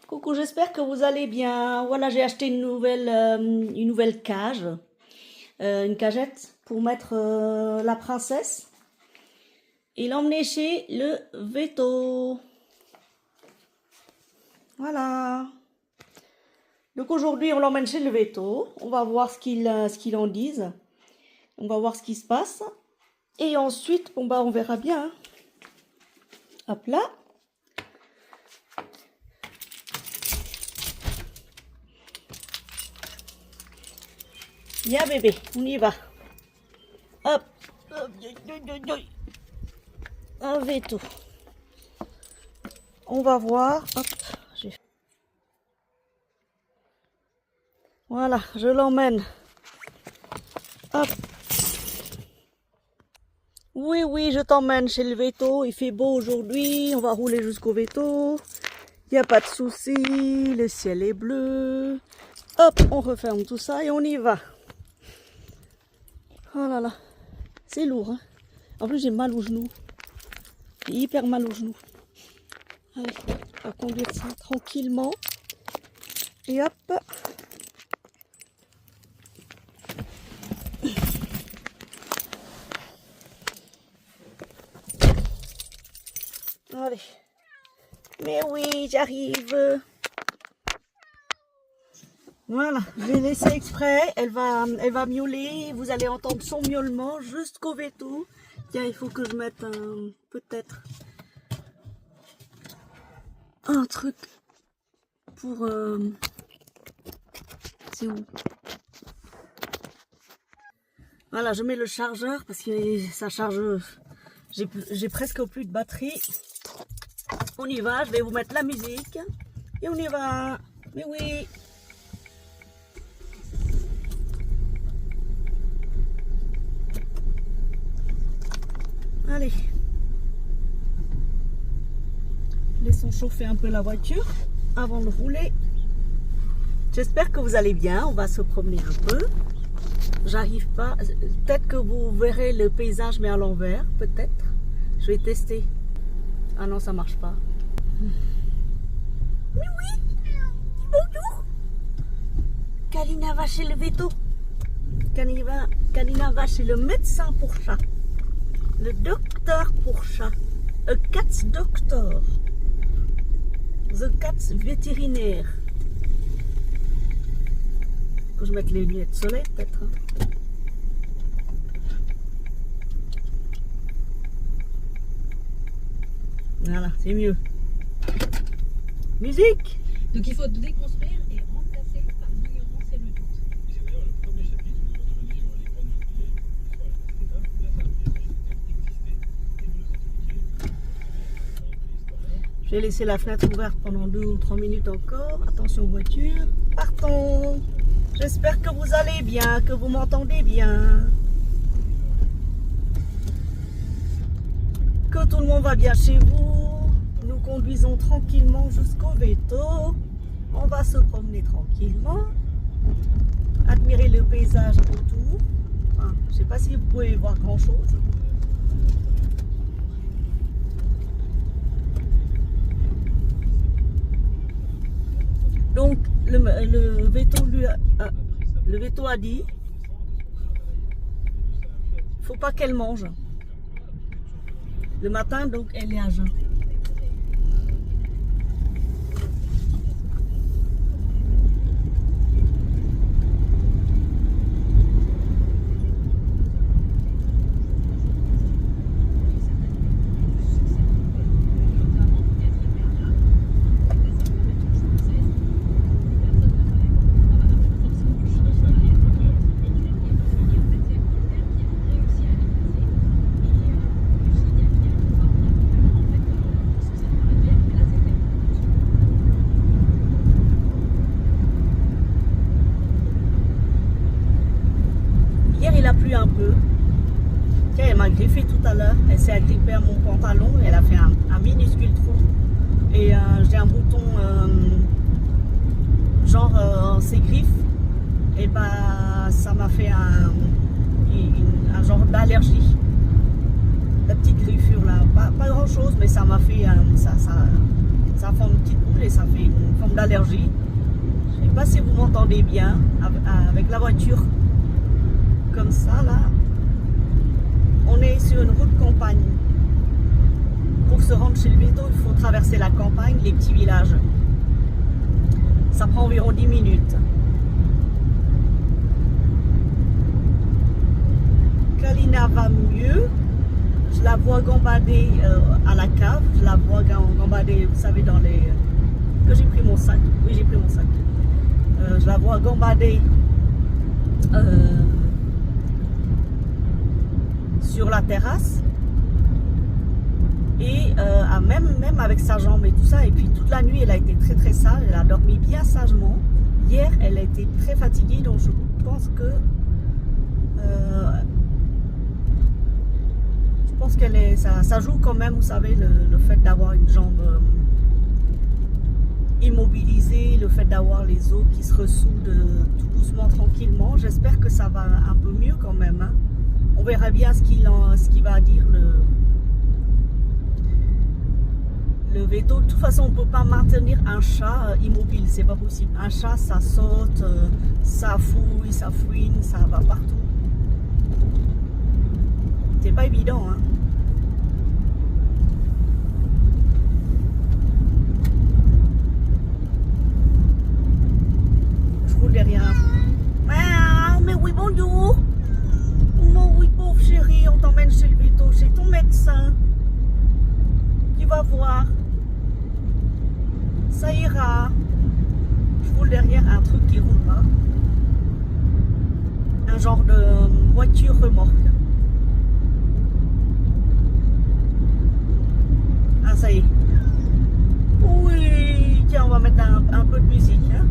Coucou, j'espère que vous allez bien. Voilà, j'ai acheté une nouvelle cage, une cagette pour mettre la princesse et l'emmener chez le veto. Voilà. Donc aujourd'hui, on l'emmène chez le veto. On va voir ce qu'ils en disent. On va voir ce qui se passe. Et ensuite, bon bah on verra bien. Hein. Hop là. Bien bébé, on y va. Hop. Un veto. On va voir. Hop. Voilà, je l'emmène. Hop. Oui, je t'emmène chez le veto. Il fait beau aujourd'hui. On va rouler jusqu'au veto. Il n'y a pas de souci. Le ciel est bleu. Hop, on referme tout ça et on y va. Oh là là. C'est lourd. Hein. En plus, j'ai mal aux genoux. J'ai hyper mal aux genoux. Allez, on va conduire ça tranquillement. Et hop. Allez. Mais oui, j'arrive. Voilà, je l'ai laissée exprès. Elle va miauler. Vous allez entendre son miaulement jusqu'au veto. Tiens, il faut que je mette peut-être un truc pour... c'est où? Voilà, je mets le chargeur parce que ça charge... J'ai presque plus de batterie. On y va, je vais vous mettre la musique. Et on y va. Mais oui. Allez. Laissons chauffer un peu la voiture avant de rouler. J'espère que vous allez bien. On va se promener un peu. J'arrive pas. Peut-être que vous verrez le paysage mais à l'envers. Peut-être. Je vais tester. Ah non, ça marche pas. Mais oui. Bonjour. Kalina va chez le veto. Kalina va chez le médecin pour chat. Le docteur pour chat. A cat's doctor. The cat's vétérinaire. Faut que je mette les lunettes de soleil peut-être. Hein. Voilà, c'est mieux. Musique. Donc il faut déconstruire et remplacer par l'ignorance et le doute. C'est d'ailleurs le premier chapitre de votre livre Les grandes bouteilles de l'histoire de la existé. Je vais laisser la fenêtre ouverte pendant 2 ou 3 minutes encore. Attention voiture. Partons. J'espère que vous allez bien, que vous m'entendez bien. Que tout le monde va bien chez vous. Nous conduisons tranquillement jusqu'au veto. On va se promener tranquillement. Admirer le paysage autour. Enfin, je ne sais pas si vous pouvez voir grand chose. Donc le veto a dit faut pas qu'elle mange. Le matin, donc, elle est à jeun. Il a plu un peu. Tiens, elle m'a griffé tout à l'heure. Elle s'est agrippée à mon pantalon. Elle a fait un minuscule trou. Et j'ai un bouton genre ses griffes. Et bah ça m'a fait un genre d'allergie. La petite griffure là. Pas grand chose, mais ça m'a fait ça forme une petite boule et ça fait une forme d'allergie. Je ne sais pas si vous m'entendez bien avec la voiture comme ça là. On est sur une route campagne. Pour se rendre chez le veto, il faut traverser la campagne, les petits villages. Ça prend environ 10 minutes. Kalina va mieux. Je la vois gambader à la cave. Je la vois gambader, vous savez, dans les... Que j'ai pris mon sac. Oui, j'ai pris mon sac. Je la vois gambader sur la terrasse. Et même avec sa jambe et tout ça. Et puis toute la nuit, elle a été très très sage. Elle a dormi bien sagement. Hier, elle a été très fatiguée. Donc je pense que... je pense qu'elle est, ça joue quand même, vous savez, le fait d'avoir une jambe immobilisée, le fait d'avoir les os qui se ressoudent tout doucement, tranquillement. J'espère que ça va un peu mieux quand même. Hein. On verra bien ce qu'il va dire le veto. De toute façon, on ne peut pas maintenir un chat immobile, c'est pas possible. Un chat, ça saute, ça fouille, ça fouine, ça va partout. C'est pas évident, hein. Je roule derrière. Ah, mais oui, bonjour. Oh oui, pauvre chérie, on t'emmène chez le veto, chez ton médecin. Tu vas voir. Ça ira. Je roule derrière un truc qui roule pas. Un genre de voiture remorque. Ah, ça y est. Oui, tiens, on va mettre un peu de musique. Hein.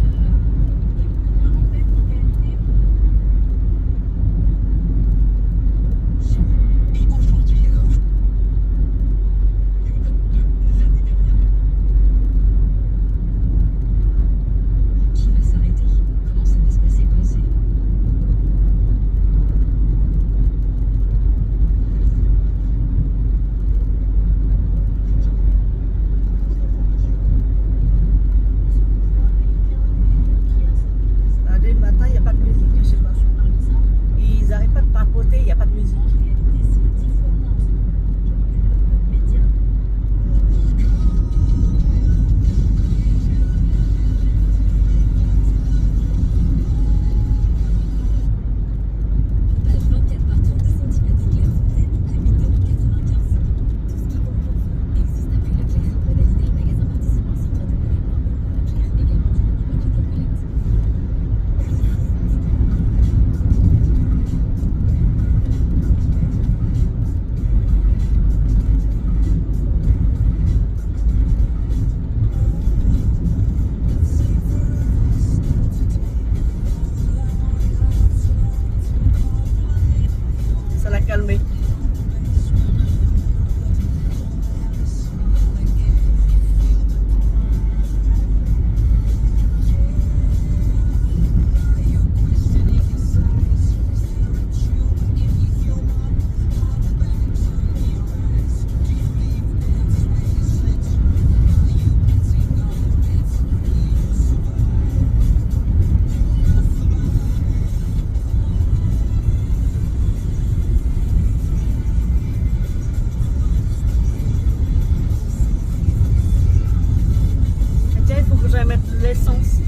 L'essence.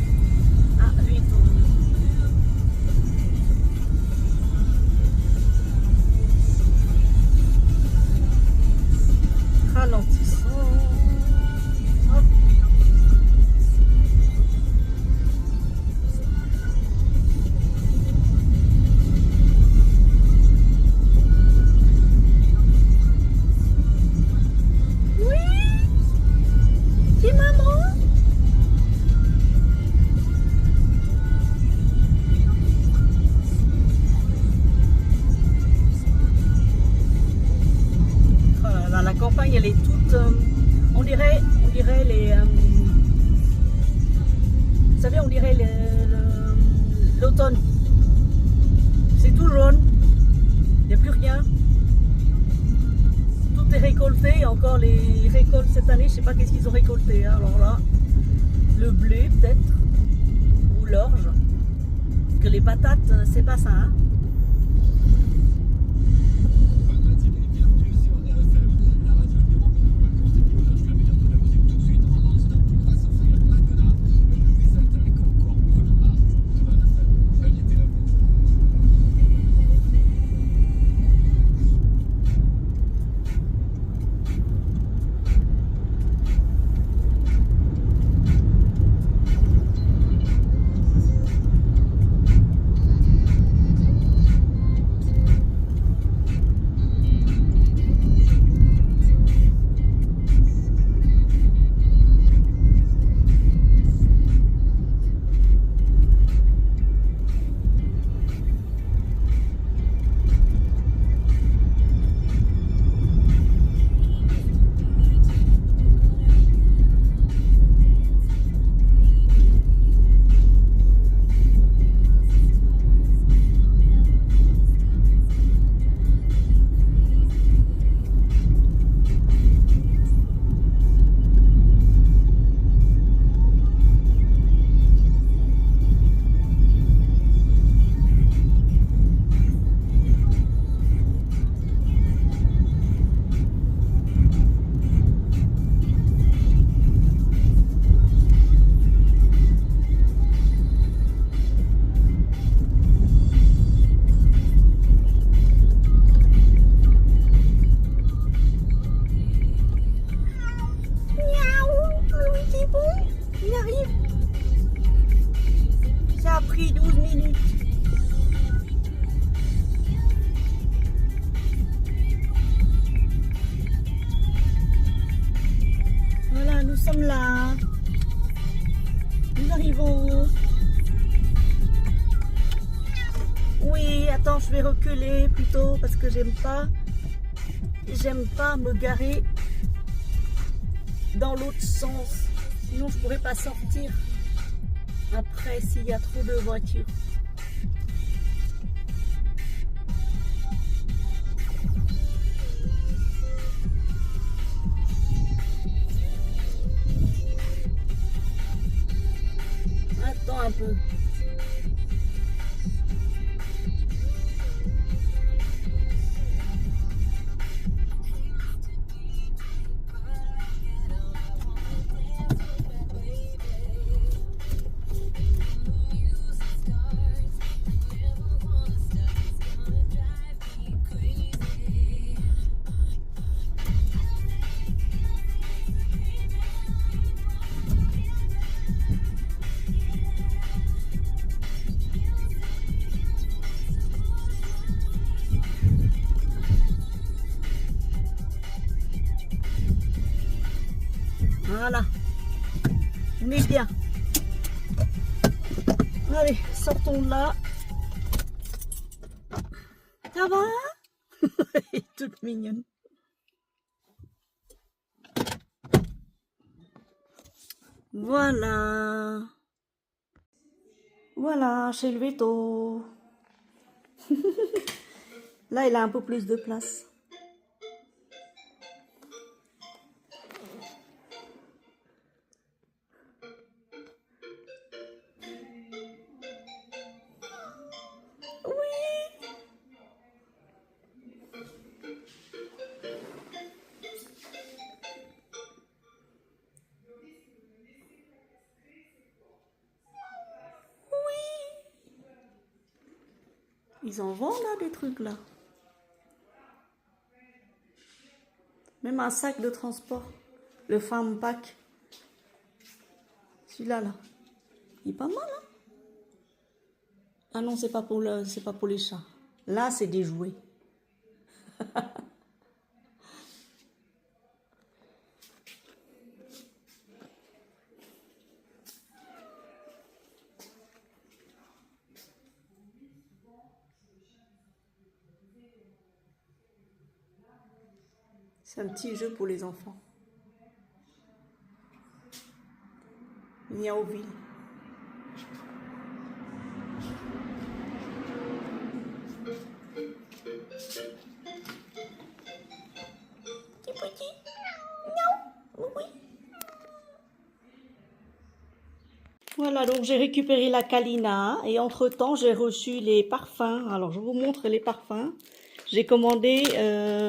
Ah, lui, il tourne. Ralentissons. Hop. Oui. C'est maman. La campagne, elle est toute, on dirait les, vous savez, on dirait l'automne. C'est tout jaune, il n'y a plus rien. Tout est récolté, encore les récoltes cette année, je sais pas qu'est-ce qu'ils ont récolté. Hein. Alors là, le blé peut-être, ou l'orge. Parce que les patates, c'est pas ça. Hein. Bonne matinée, bienvenue sur RFM, la radio numéro 1 de la meilleure de la musique tout de suite en non-stop. On va s'offrir Madonna, Louise Attaque ou encore Bruno Mars sur RFM. Soyez à vous. Il arrive. Ça a pris 12 minutes. Voilà, nous sommes là. Nous arrivons. Oui, attends, je vais reculer plutôt parce que j'aime pas me garer dans l'autre sens. Sinon, je pourrais pas sortir après s'il y a trop de voitures. Attends un peu. Voilà, on est bien. Allez, sortons de là. Ça va? Elle est toute mignonne. Voilà. Voilà, chez le veto. Là, il a un peu plus de place. Ils en vendent là des trucs là. Même un sac de transport. Le Farm Pack. Celui-là là. Il est pas mal hein. Ah non, c'est pas pour les chats. Là, c'est des jouets. C'est un petit jeu pour les enfants. Miauville. Petit petit. Voilà, donc j'ai récupéré la Kalina et entre-temps, j'ai reçu les parfums. Alors, je vous montre les parfums. J'ai commandé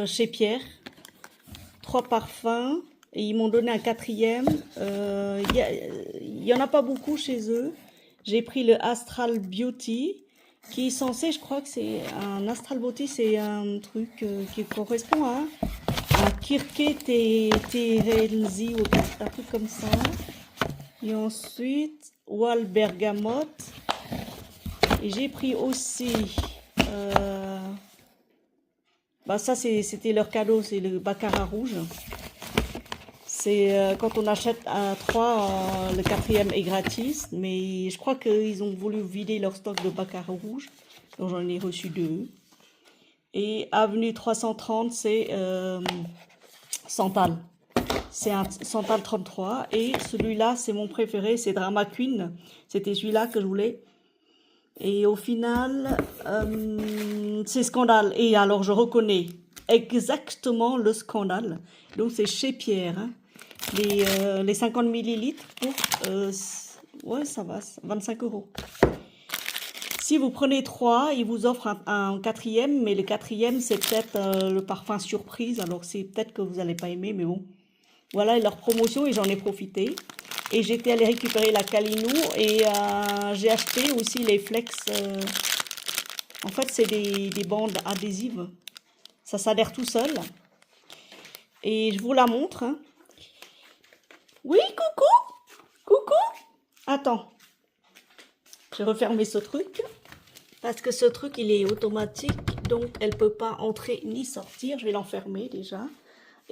chez Pierre 3 parfums et ils m'ont donné un 4e. Il y en a pas beaucoup chez eux. J'ai pris le Astral Beauty qui est censé, je crois que c'est un Astral Beauty, c'est un truc qui correspond à un Kirke Terelzi ou un truc comme ça. Et ensuite, Wall Bergamote. Et j'ai pris aussi... bah ça, c'était leur cadeau, c'est le Baccarat rouge. C'est quand on achète un 3, le 4e est gratis. Mais je crois qu'ils ont voulu vider leur stock de Baccarat rouge. Donc j'en ai reçu 2. Et Avenue 330, c'est Santal. C'est un Santal 33 et celui-là c'est mon préféré, c'est Drama Queen. C'était celui-là que je voulais. Et au final, c'est Scandale. Et alors je reconnais exactement le Scandale. Donc c'est chez Pierre. Hein. Les 50 millilitres pour, ouais ça va, 25 €. Si vous prenez 3, ils vous offrent un 4e, mais le 4e c'est peut-être le parfum surprise. Alors c'est peut-être que vous n'allez pas aimer, mais bon. Voilà leur promotion et j'en ai profité. Et j'étais allée récupérer la Calinou et j'ai acheté aussi les Flex. En fait, c'est des bandes adhésives. Ça s'adhère tout seul. Et je vous la montre. Hein. Oui, coucou. Coucou. Attends. Je vais refermer ce truc. Parce que ce truc, il est automatique. Donc, elle ne peut pas entrer ni sortir. Je vais l'enfermer déjà.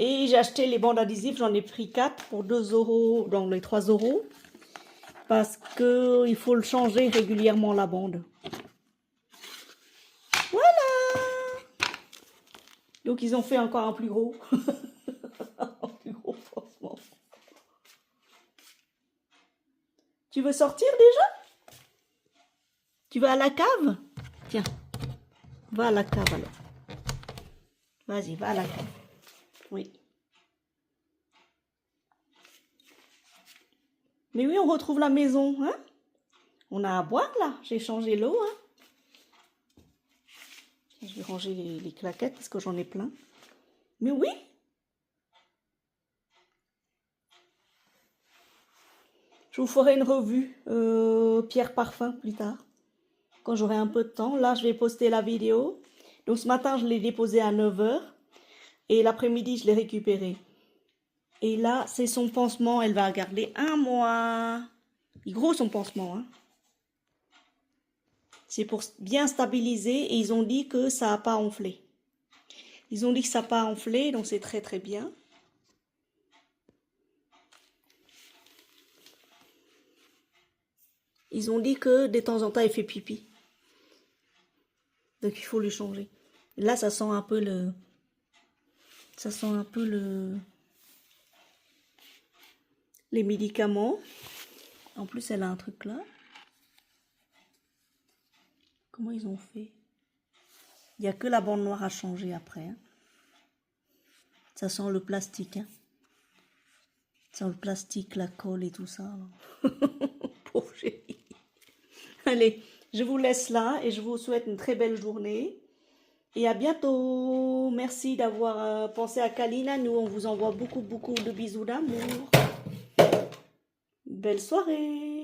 Et j'ai acheté les bandes adhésives, j'en ai pris 4 pour 2 €, donc les 3 €. Parce qu'il faut le changer régulièrement la bande. Voilà. Donc ils ont fait encore un plus gros. Un plus gros, franchement. Tu veux sortir déjà? Tu vas à la cave? Tiens, va à la cave alors. Vas-y, va à la cave. Oui. Mais oui, on retrouve la maison, hein? On a à boire, là. J'ai changé l'eau, hein? Je vais ranger les claquettes parce que j'en ai plein. Mais oui! Je vous ferai une revue Pierre Parfum plus tard. Quand j'aurai un peu de temps. Là, je vais poster la vidéo. Donc, ce matin, je l'ai déposé à 9 h. Et l'après-midi, je l'ai récupéré. Et là, c'est son pansement. Elle va garder 1 mois. Il est gros son pansement. Hein. C'est pour bien stabiliser. Et ils ont dit que ça n'a pas enflé. Ils ont dit que ça n'a pas enflé. Donc, c'est très, très bien. Ils ont dit que de temps en temps, il fait pipi. Donc, il faut lui changer. Là, ça sent un peu le... Ça sent un peu les médicaments. En plus, elle a un truc là. Comment ils ont fait? Il n'y a que la bande noire à changer après. Hein. Ça sent le plastique. Hein. Ça sent le plastique, la colle et tout ça. Pauvre chérie. Allez, je vous laisse là et je vous souhaite une très belle journée. Et à bientôt. Merci d'avoir pensé à Kalina. Nous, on vous envoie beaucoup, beaucoup de bisous d'amour. Belle soirée.